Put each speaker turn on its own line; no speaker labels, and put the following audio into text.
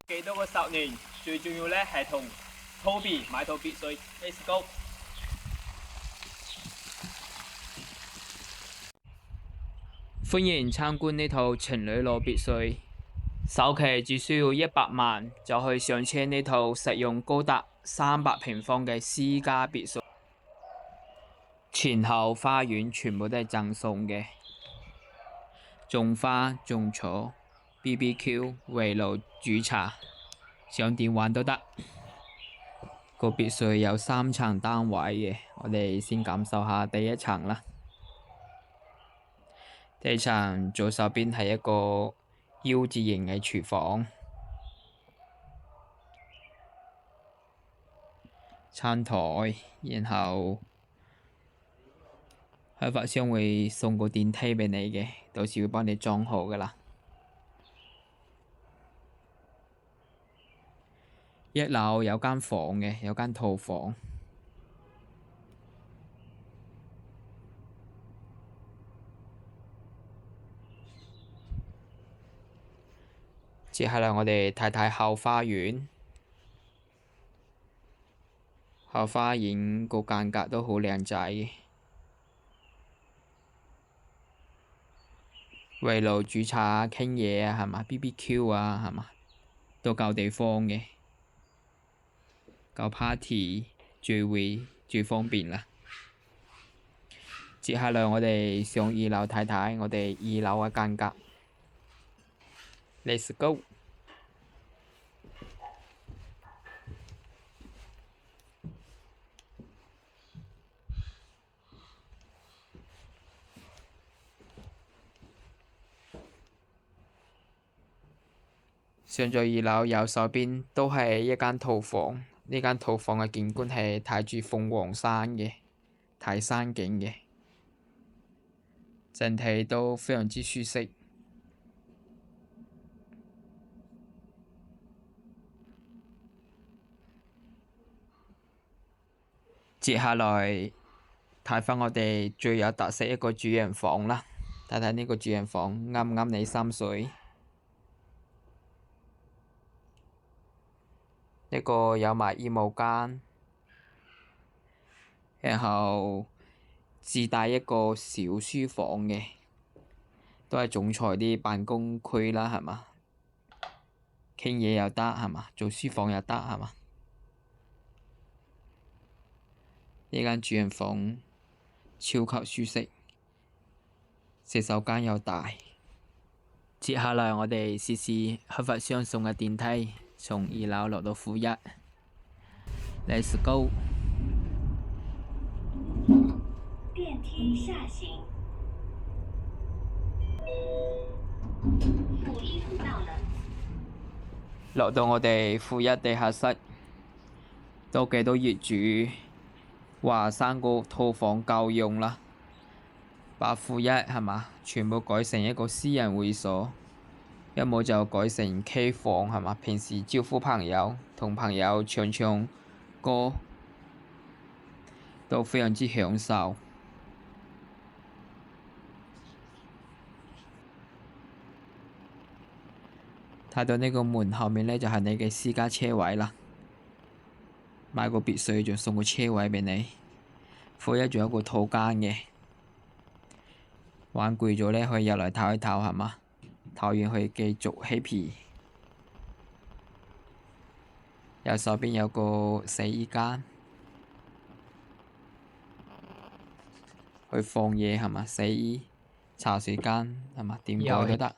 幾多個10年，最重要咧係同 Toby 買套別墅。Let's go！歡迎參觀呢套情侶樂別墅，首期只需要100萬就可以上車呢套實用高達300平方嘅私家別墅，前後花園全部都係贈送嘅，種花種草 BBQ 圍爐煮茶，想點玩都得。個別墅有3層單位嘅，我哋先感受下第一層啦。第一層左手邊係一個 U 字形嘅廚房，餐台，然後開發商會送個電梯俾你嘅，到時會幫你裝好噶啦。一樓有間房嘅，有間套房。接下來我哋睇睇後花園，後花園個間隔都好靚仔嘅，圍爐煮茶傾嘢啊，係嘛 BBQ 啊，係嘛都夠地方嘅，夠 party 聚會最方便啦。接下來我哋上2樓睇睇我哋2樓嘅間隔。Let's go！上咗2樓，右手邊都係一間套房。呢間套房嘅景觀係睇住鳳凰山嘅，睇山景嘅，整體都非常之舒適。接下來睇返我哋最有特色一個主人房啦，睇睇呢個主人房啱唔啱你心水？呢個有埋衣帽間，然後自帶一個小書房嘅，都係總裁啲辦公區啦，係嘛？傾嘢又得，係嘛？做書房又得，係嘛？呢間主人房超級舒適，洗手間又大。接下來我哋試試開發商送嘅電梯，從2樓落到負1。Let's go！
電梯下行，負1樓到了。
落到我哋負1地下室，都幾多業主話3個套房夠用啦，把負1係嘛，全部改成一個私人會所，一冇就改成 K 房係嘛，平時招呼朋友，同朋友唱唱歌，都非常之享受。睇到呢個門後面呢，就係你嘅私家車位啦。買個別墅仲送個車位俾你。負1仲有個套間嘅，玩攰咗呢，可以入嚟唞一唞係嘛，唞完可以繼續 happy。右手邊有個洗衣間，去放嘢係嘛，洗衣茶水間係嘛，點改都得。